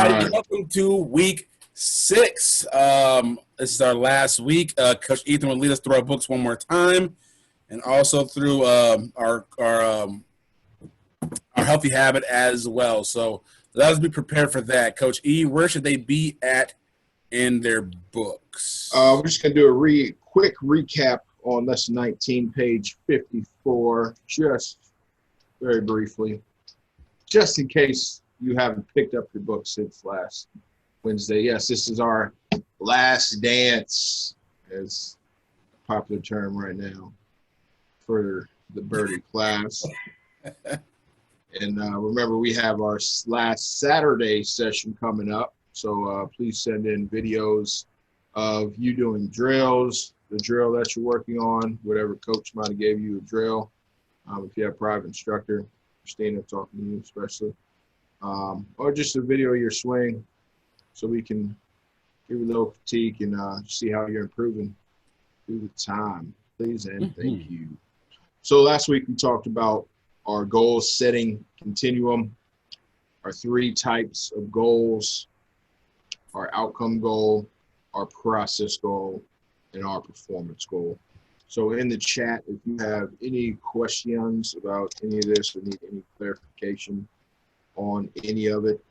everybody. Welcome to week 6. This is our last week. Coach Ethan will lead us through our books one more time, and also through our healthy habit as well. So let us be prepared for that. Coach E, where should they be at in their books? We're just going to do a quick recap on lesson 19, page 54, just very briefly, just in case you haven't picked up your book since last Wednesday. Yes, this is our last dance, as a popular term right now, for the Birdie class. And remember, we have our last Saturday session coming up. So please send in videos of you doing drills, the drill that you're working on, whatever coach might have gave you a drill. If you have a private instructor, Christina talking to you especially. Or just a video of your swing so we can give you a little critique and see how you're improving through the time. Please and thank you. So last week we talked about our goal setting continuum, our 3 types of goals, our outcome goal, our process goal, and our performance goal. So in the chat, if you have any questions about any of this or need any clarification on any of it,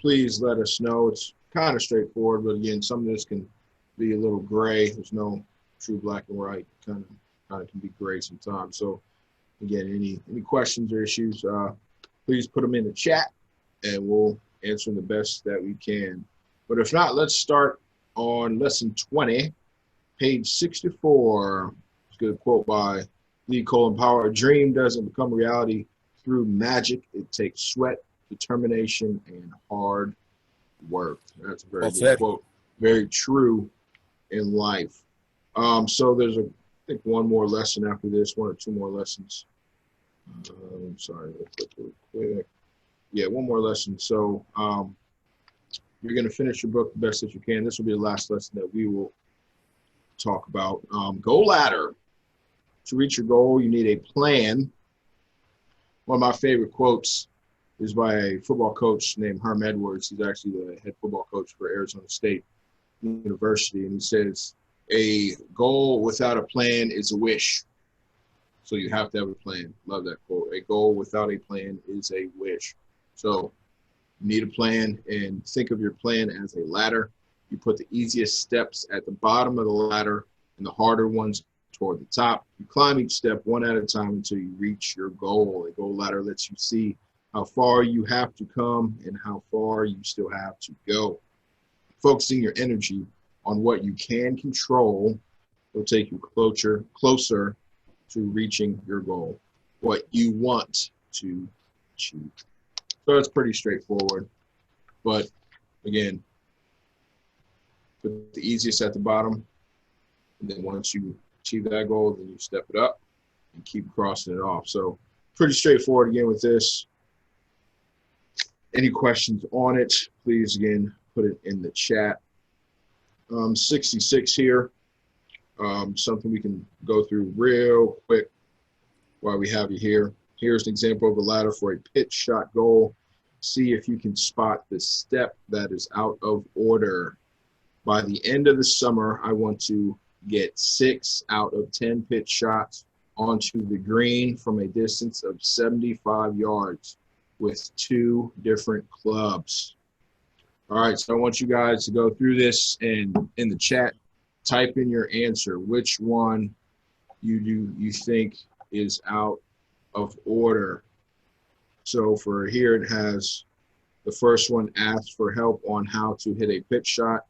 please let us know. It's kind of straightforward, but again, some of this can be a little gray. There's no true black and white. Kind of can be gray sometimes. So again, any questions or issues, please put them in the chat and we'll answer them the best that we can. But if not, let's start on lesson 20, page 64. It's a good quote by Lee Colin Powell. A dream doesn't become reality through magic. It takes sweat, determination, and hard work. That's a very good quote. Very true in life. So there's I think one more lesson after this, 1 or 2 more lessons. I'm sorry, real quick. Yeah, one more lesson. So you're going to finish your book the best that you can. This will be the last lesson that we will talk about. Goal ladder. To reach your goal, you need a plan. One of my favorite quotes is by a football coach named Herm Edwards. He's actually the head football coach for Arizona State University. And he says, a goal without a plan is a wish. So you have to have a plan. Love that quote. A goal without a plan is a wish. So you need a plan, and think of your plan as a ladder. You put the easiest steps at the bottom of the ladder and the harder ones toward the top. You climb each step one at a time until you reach your goal. A goal ladder lets you see how far you have to come and how far you still have to go. Focusing your energy on what you can control will take you closer to reaching your goal, what you want to achieve. So it's pretty straightforward. But again, put the easiest at the bottom. And then once you achieve that goal, then you step it up and keep crossing it off. So pretty straightforward again with this. Any questions on it, please, again, put it in the chat. 66 here. Something we can go through real quick while we have you here. Here's an example of a ladder for a pitch shot goal. See if you can spot the step that is out of order. By the end of the summer, I want to get 6 out of 10 pitch shots onto the green from a distance of 75 yards with 2 different clubs. All right, so I want you guys to go through this and in the chat, type in your answer. Which one you think is out of order? So for here, it has the first one, ask for help on how to hit a pitch shot.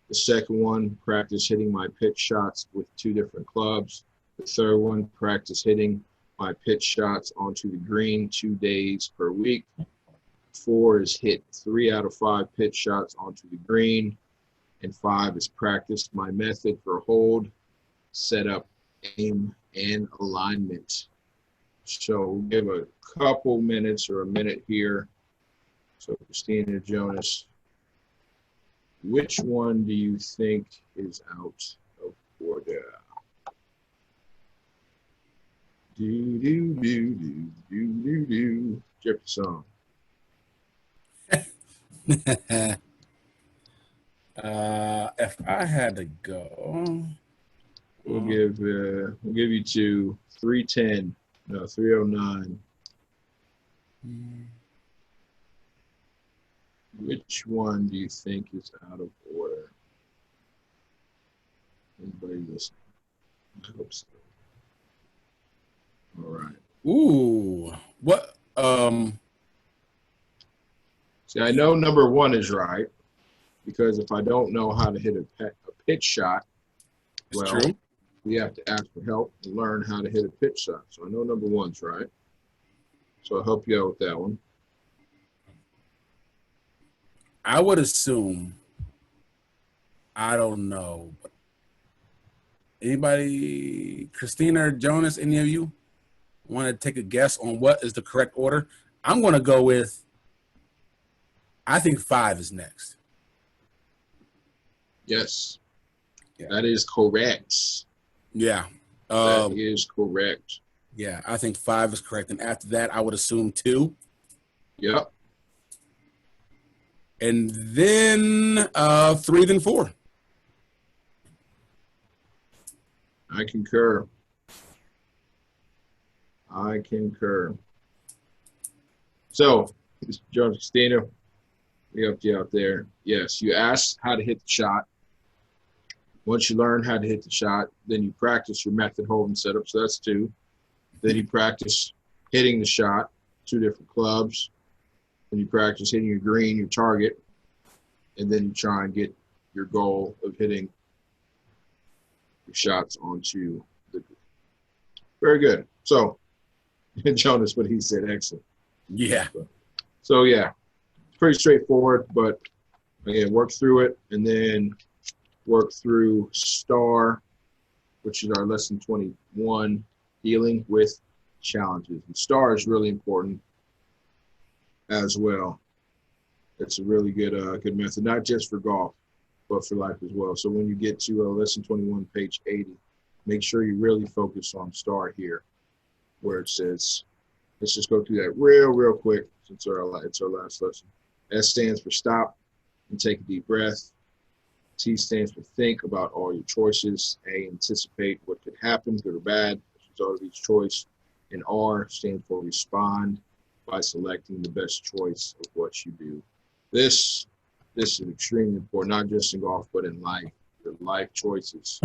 The second one, practice hitting my pitch shots with 2 different clubs. The third one, practice hitting my pitch shots onto the green 2 days per week. 4 is hit 3 out of 5 pitch shots onto the green. And 5 is practice my method for hold, setup, aim, and alignment. So we'll give a couple minutes or a minute here. So Christina, Jonas, which one do you think is out of order? Do, do, do, do, do, do, do. Jeopardy song. If I had to go, We'll give you to 310. No, 309. Which one do you think is out of order? Anybody listening? I hope so. All right. ooh, what? See, I know number 1 is right because if I don't know how to hit a pitch shot, It's true. we have to ask for help and learn how to hit a pitch shot. So I know number 1's right. So I'll help you out with that one. I would assume. I don't know. Anybody, Christina or Jonas, any of you want to take a guess on what is the correct order? I'm going to go with, I think 5 is next. Yes. Yeah. That is correct. Yeah. That is correct. Yeah, I think 5 is correct. And after that, I would assume 2. Yep. And then 3, then 4. I concur. So, Mr. Jones Christina, we helped you out there. Yes, you asked how to hit the shot. Once you learn how to hit the shot, then you practice your method holding setup. So that's 2. Then you practice hitting the shot, 2 different clubs. Then you practice hitting your green, your target. And then you try and get your goal of hitting your shots onto the green. Very good. So, Jonas, what he said, excellent. Yeah. So yeah, it's pretty straightforward, but again, work through it and then work through STAR, which is our lesson 21, dealing with challenges. And STAR is really important as well. It's a really good good method, not just for golf, but for life as well. So when you get to lesson 21, page 80, make sure you really focus on STAR here, where it says, let's just go through that real quick since it's our last lesson. S stands for stop and take a deep breath. T stands for think about all your choices. A, anticipate what could happen, good or bad, as a result of each choice. And R stands for respond by selecting the best choice of what you do. This is extremely important, not just in golf, but in life. Your life choices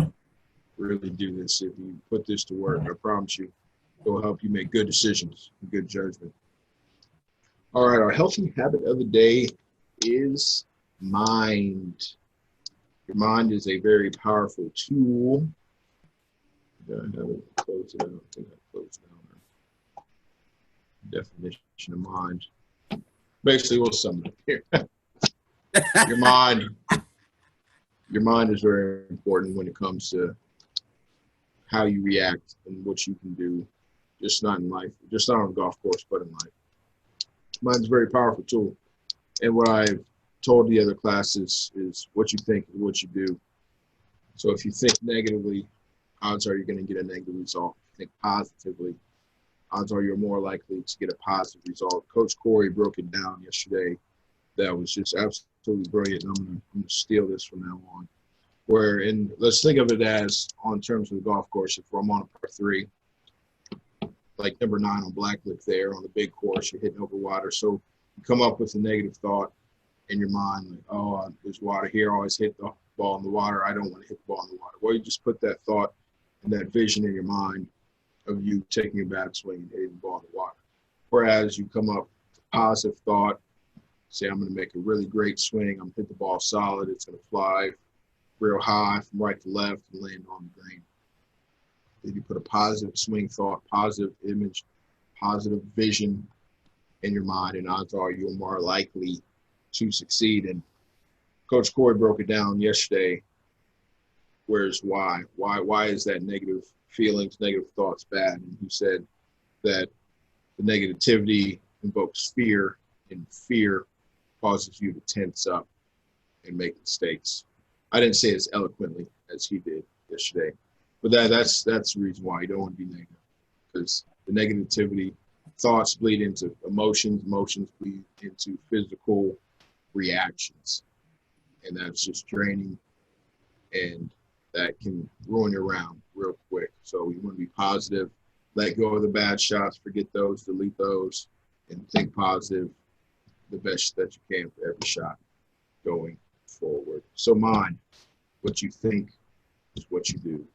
really do this. If you put this to work, I promise you, it will help you make good decisions and good judgment. All right, our healthy habit of the day is mind. Your mind is a very powerful tool. I haven't closed it out. I think I closed down our definition of mind. Basically, we'll sum it up here. Your mind is very important when it comes to how you react and what you can do, just not in life, just not on a golf course, but in life. Mind's a very powerful tool. And what I've told the other classes is what you think is what you do. So if you think negatively, odds are you're going to get a negative result. If you think positively, odds are you're more likely to get a positive result. Coach Corey broke it down yesterday. That was just absolutely brilliant. And I'm going to steal this from now on. Let's think of it as on terms of the golf course. If I'm on a par 3, like number 9 on Blacklick there on the big course, you're hitting over water. So you come up with a negative thought in your mind, like, oh, there's water here. I always hit the ball in the water. I don't want to hit the ball in the water. Well, you just put that thought and that vision in your mind of you taking a bad swing and hitting the ball in the water. Whereas you come up with a positive thought, say, I'm going to make a really great swing. I'm going to hit the ball solid. It's going to fly real high from right to left and land on the green. Then you put a positive swing thought, positive image, positive vision in your mind, and odds are you're more likely to succeed. And Coach Corey broke it down yesterday. Where's why? Why is that negative feelings, negative thoughts bad? And he said that the negativity invokes fear, and fear causes you to tense up and make mistakes. I didn't say it as eloquently as he did yesterday, but that's the reason why you don't want to be negative, because the negativity thoughts bleed into emotions bleed into physical reactions. And that's just draining, and that can ruin your round real quick. So you want to be positive, let go of the bad shots, forget those, delete those, and think positive, the best that you can for every shot going forward. So mind, what you think is what you do.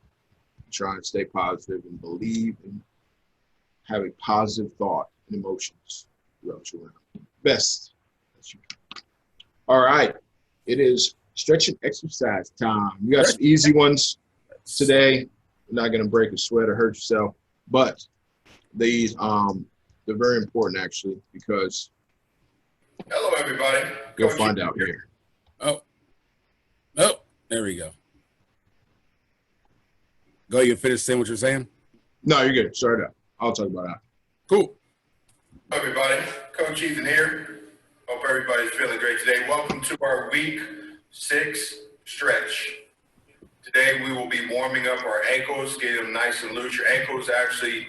Try and stay positive and believe and have a positive thought and emotions throughout your round. Best that you can. All right. It is stretch and exercise time. You got some easy ones today. You're not going to break a sweat or hurt yourself, but these they're very important actually because hello everybody. You'll find out here. Oh, there we go. Go, you finish saying what you're saying? No, you're good. Start it out. I'll talk about that. Cool. Hello everybody. Coach Ethan here. Hope everybody's feeling great today. Welcome to our week 6 stretch. Today we will be warming up our ankles, getting them nice and loose. Your ankles actually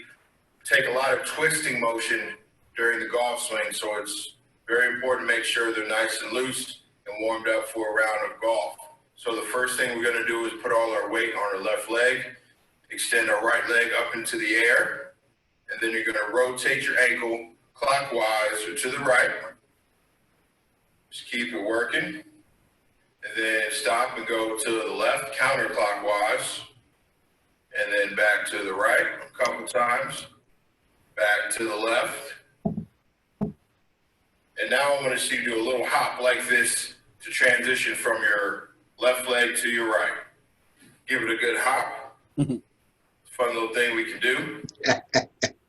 take a lot of twisting motion during the golf swing, so it's very important to make sure they're nice and loose and warmed up for a round of golf. So the first thing we're going to do is put all our weight on our left leg, extend our right leg up into the air, and then you're going to rotate your ankle clockwise or to the right. Just keep it working. And then stop and go to the left counterclockwise. And then back to the right a couple times. Back to the left. And now I want to see you do a little hop like this to transition from your left leg to your right. Give it a good hop. It's a fun little thing we can do.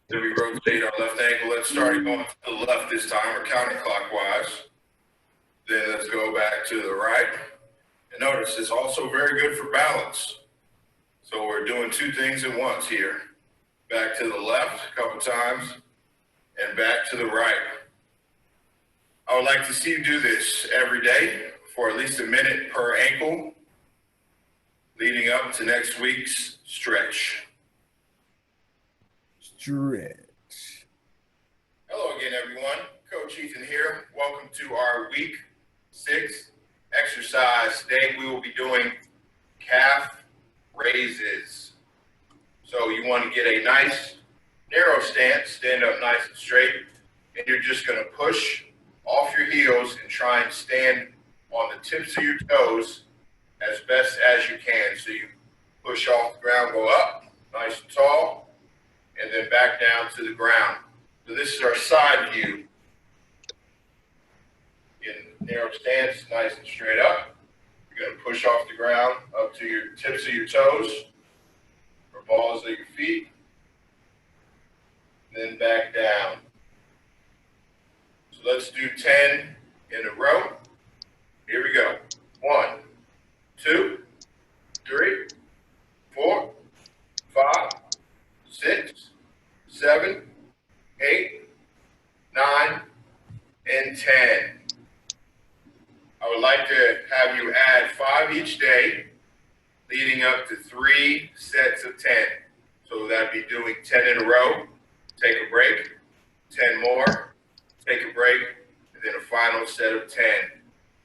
Then we rotate our left ankle. Let's start going to the left this time, or counterclockwise. Then let's go back to the right. And notice it's also very good for balance. So we're doing 2 things at once here. Back to the left a couple times, and back to the right. I would like to see you do this every day for at least a minute per ankle, leading up to next week's stretch. Stretch. Hello again, everyone. Coach Ethan here. Welcome to our week 6 exercise. Today we will be doing calf raises. So you want to get a nice narrow stance, stand up nice and straight, and you're just going to push off your heels and try and stand on the tips of your toes as best as you can. So you push off the ground, go up, nice and tall, and then back down to the ground. So this is our side view. In narrow stance, nice and straight up. You're going to push off the ground up to your tips of your toes, or balls of your feet, and then back down. So let's do 10 in a row. Here we go. 1, 2, 3, 4, 5, 6, 7, 8, 9, and 10. I would like to have you add 5 each day, leading up to 3 sets of 10. So that'd be doing 10 in a row, take a break, 10 more, take a break, and then a final set of 10,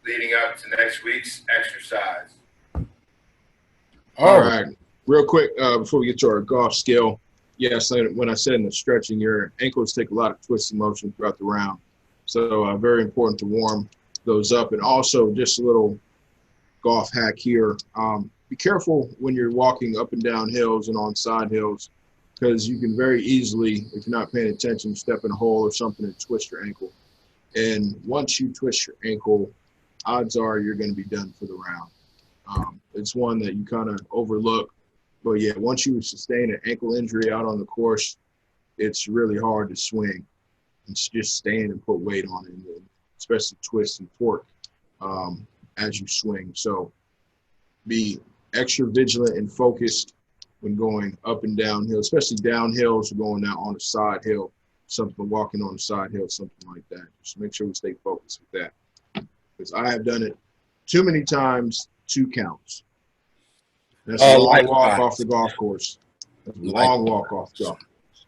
leading up to next week's exercise. All right. Real quick, before we get to our golf skill, yes, when I said in the stretching, your ankles take a lot of twisting motion throughout the round. So very important to warm those up. And also just a little golf hack here. Be careful when you're walking up and down hills and on side hills, because you can very easily, if you're not paying attention, step in a hole or something and twist your ankle. And once you twist your ankle, odds are you're going to be done for the round. It's one that you kind of overlook. But, yeah, once you sustain an ankle injury out on the course, it's really hard to swing and just stand and put weight on it, and especially twist and torque as you swing. So be extra vigilant and focused when going up and downhill, especially downhills or going down on a side hill, something walking on a side hill, something like that. Just make sure we stay focused with that, because I have done it too many times, 2 counts. That's a long walk off the golf course. That's a long walk off the golf course.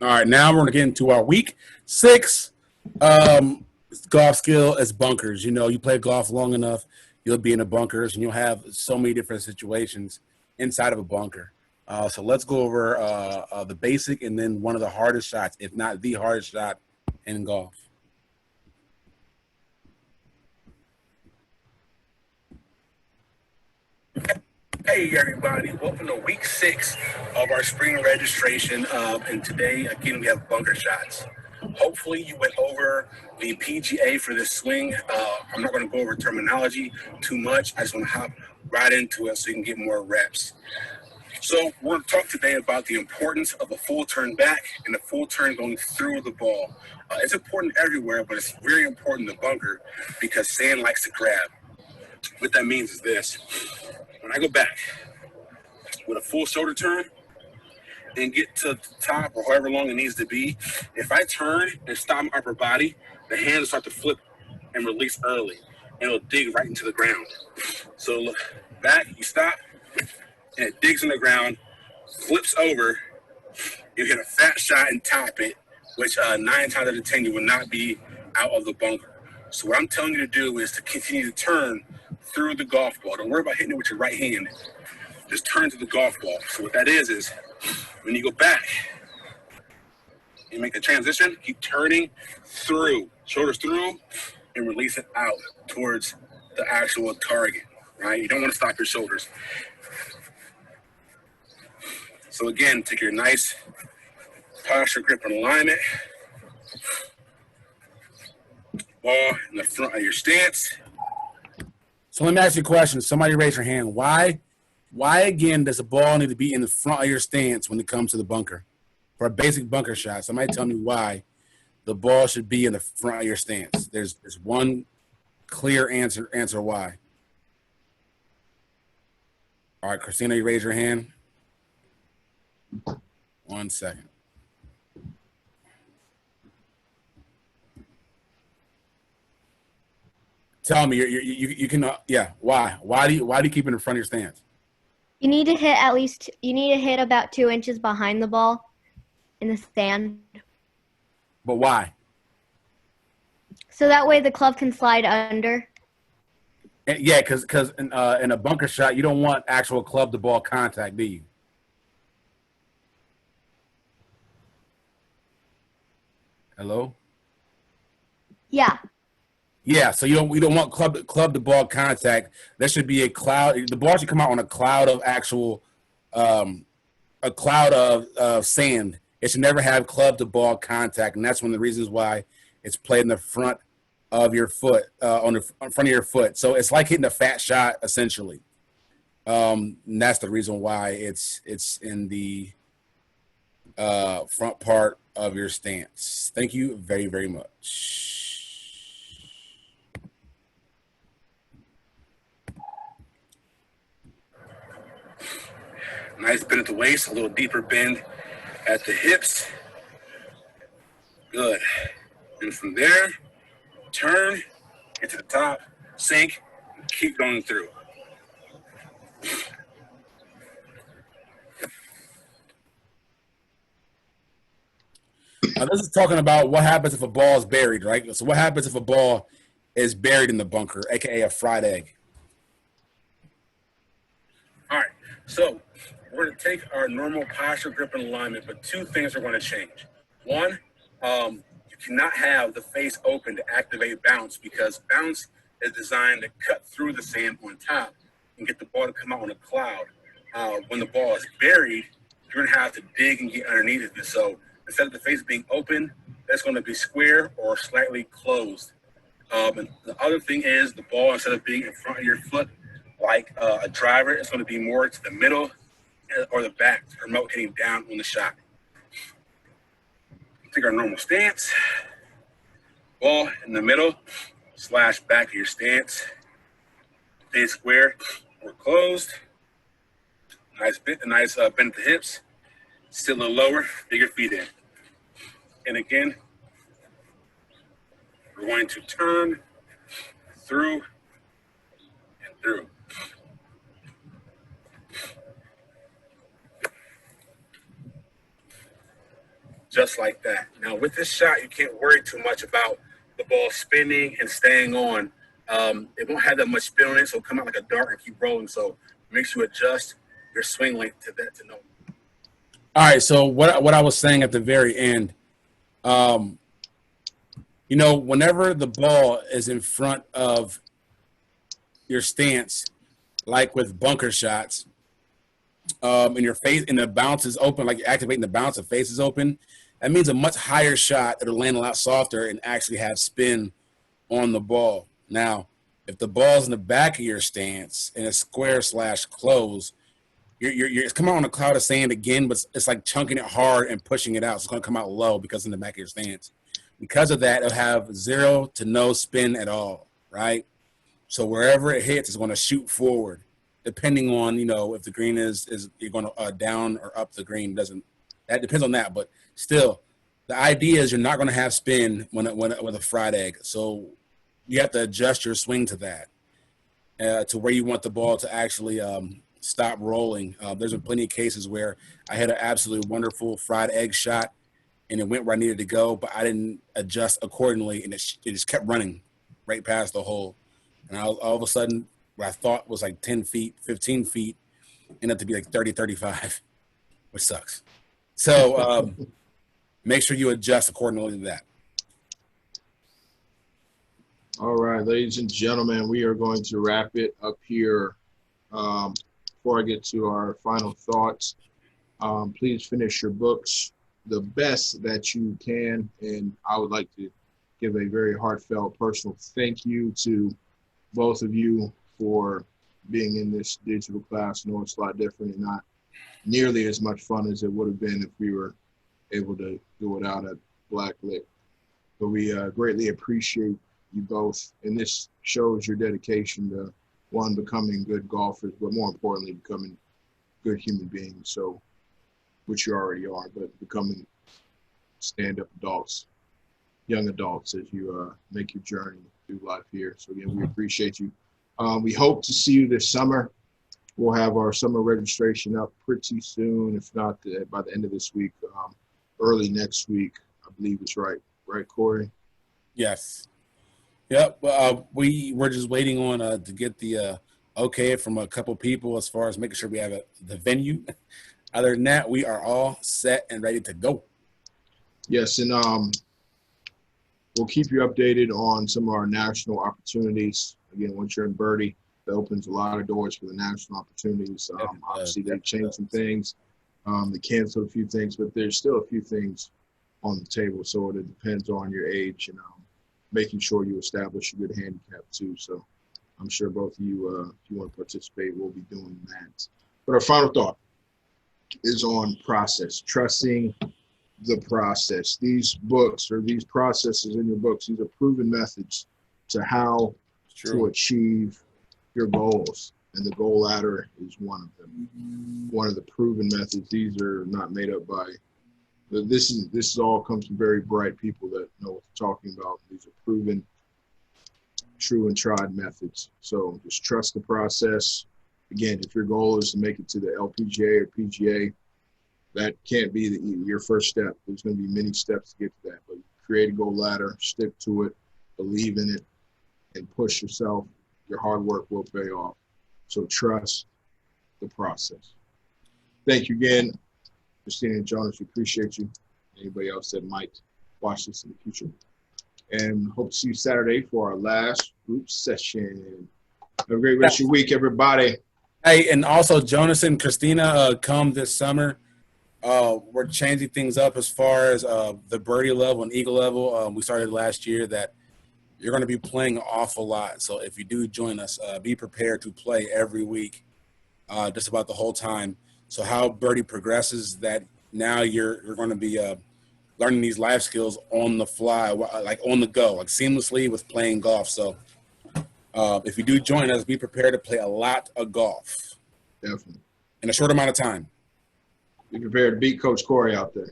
All right, now we're going to get into our week 6 golf skill is bunkers. You know, you play golf long enough, you'll be in the bunkers, and you'll have so many different situations inside of a bunker. So let's go over the basic and then one of the hardest shots, if not the hardest shot in golf. Hey everybody, welcome to week 6 of our spring registration. And today, again, we have bunker shots. Hopefully you went over the PGA for this swing. I'm not going to go over terminology too much. I just want to hop right into it so you can get more reps. So we're going to talk today about the importance of a full turn back and a full turn going through the ball. It's important everywhere, but it's very important in the bunker because sand likes to grab. What that means is this. When I go back with a full shoulder turn and get to the top or however long it needs to be, if I turn and stop my upper body, the hands will start to flip and release early, and it'll dig right into the ground. So look, back, you stop, and it digs in the ground, flips over, you hit a fat shot and top it, which 9 times out of 10 you will not be out of the bunker. So what I'm telling you to do is to continue to turn through the golf ball. Don't worry about hitting it with your right hand. Just turn to the golf ball. So what that is when you go back, you make the transition, keep turning through, shoulders through, and release it out towards the actual target, right? You don't want to stop your shoulders. So again, take your nice posture, grip, and alignment. Ball in the front of your stance. So let me ask you a question. Somebody raise your hand. Why again does the ball need to be in the front of your stance when it comes to the bunker? For a basic bunker shot, somebody tell me why the ball should be in the front of your stance. There's one clear answer why. All right, Christina, you raise your hand. 1 second. Tell me, you can, yeah. Why? Why do you keep it in front of your stance? You need to hit about 2 inches behind the ball in the sand. But why? So that way the club can slide under. And, yeah, because in a bunker shot, you don't want actual club to ball contact, do you? Hello? Yeah. Yeah, so we don't want club to ball contact. There should be a cloud. The ball should come out on a cloud of actual, a cloud of sand. It should never have club to ball contact, and that's one of the reasons why it's played in the front of your foot, on front of your foot. So it's like hitting a fat shot, essentially. And that's the reason why it's in the front part of your stance. Thank you very, very much. Nice bend at the waist, a little deeper bend at the hips. Good. And from there, turn, get to the top, sink, and keep going through. Now, this is talking about what happens if a ball is buried, right? So what happens if a ball is buried in the bunker, aka a fried egg? All right, so we're going to take our normal posture, grip, and alignment, but 2 things are going to change. One, you cannot have the face open to activate bounce because bounce is designed to cut through the sand on top and get the ball to come out on a cloud. When the ball is buried, you're going to have to dig and get underneath it. So instead of the face being open, that's going to be square or slightly closed. And the other thing is the ball, instead of being in front of your foot like a driver, it's going to be more to the middle or the back to promote hitting down on the shot. Take our normal stance. Ball in the middle / back of your stance. Stay square or closed. Nice bend at the hips. Sit a little lower, dig your feet in. And again, we're going to turn through and through. Just like that. Now with this shot, you can't worry too much about the ball spinning and staying on. It won't have that much spin on it, so it'll come out like a dart and keep rolling. So make sure you adjust your swing length to that to know. All right. So what I was saying at the very end, whenever the ball is in front of your stance, like with bunker shots, and your face and the bounce is open, like you're activating the bounce, the face is open, that means a much higher shot. It'll land a lot softer and actually have spin on the ball. Now, if the ball's in the back of your stance and it's square/close, it's coming out on a cloud of sand again, but it's like chunking it hard and pushing it out. So it's going to come out low because it's in the back of your stance. Because of that, it'll have 0 to no spin at all, right? So wherever it hits, it's going to shoot forward, depending on, if the green is you're going to down or up the green. That depends on that. But still, the idea is you're not going to have spin with a fried egg. So you have to adjust your swing to that, to where you want the ball to actually stop rolling. There's been plenty of cases where I had an absolutely wonderful fried egg shot, and it went where I needed to go, but I didn't adjust accordingly, and it just kept running right past the hole. And all of a sudden, what I thought was like 10 feet, 15 feet, ended up to be like 30, 35, which sucks. So make sure you adjust accordingly to that. All right, ladies and gentlemen, we are going to wrap it up here. Before I get to our final thoughts, please finish your books the best that you can. And I would like to give a very heartfelt personal thank you to both of you for being in this digital class. I know it's a lot different and not nearly as much fun as it would have been if we were able to do it out at Blacklit. But we greatly appreciate you both. And this shows your dedication to, one, becoming good golfers, but more importantly, becoming good human beings. So, which you already are, but becoming stand-up adults, young adults, as you make your journey through life here. So again, we appreciate you. We hope to see you this summer. We'll have our summer registration up pretty soon, if not by the end of this week, early next week, I believe it's right. Right, Corey? Yes. Yep. We're just waiting on to get the okay from a couple people as far as making sure we have the venue. Other than that, we are all set and ready to go. Yes, and we'll keep you updated on some of our national opportunities. Again, once you're in Birdie, that opens a lot of doors for the national opportunities. Obviously, they've changed some things. They canceled a few things, but there's still a few things on the table. So it depends on your age and making sure you establish a good handicap too. So I'm sure both of you, if you want to participate, will be doing that. But our final thought is on process, trusting the process. These books or these processes in your books, these are proven methods to how to achieve your goals. And the goal ladder is one of them. One of the proven methods. These are not made up by, this is all comes from very bright people that know what they're talking about. These are proven, true and tried methods. So just trust the process. Again, if your goal is to make it to the LPGA or PGA, that can't be your first step. There's going to be many steps to get to that. But create a goal ladder, stick to it, believe in it, and push yourself. Your hard work will pay off. So trust the process. Thank you again, Christina and Jonas. We appreciate you. Anybody else that might watch this in the future. And hope to see you Saturday for our last group session. Have a great rest of your week, everybody. Hey, and also Jonas and Christina come this summer. We're changing things up as far as the birdie level and eagle level. We started last year that you're going to be playing an awful lot. So if you do join us, be prepared to play every week, just about the whole time. So how birdie progresses, that now you're going to be learning these life skills on the fly, like on the go, like seamlessly with playing golf. So if you do join us, be prepared to play a lot of golf. Definitely. In a short amount of time. Be prepared to beat Coach Corey out there.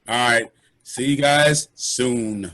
All right. See you guys soon.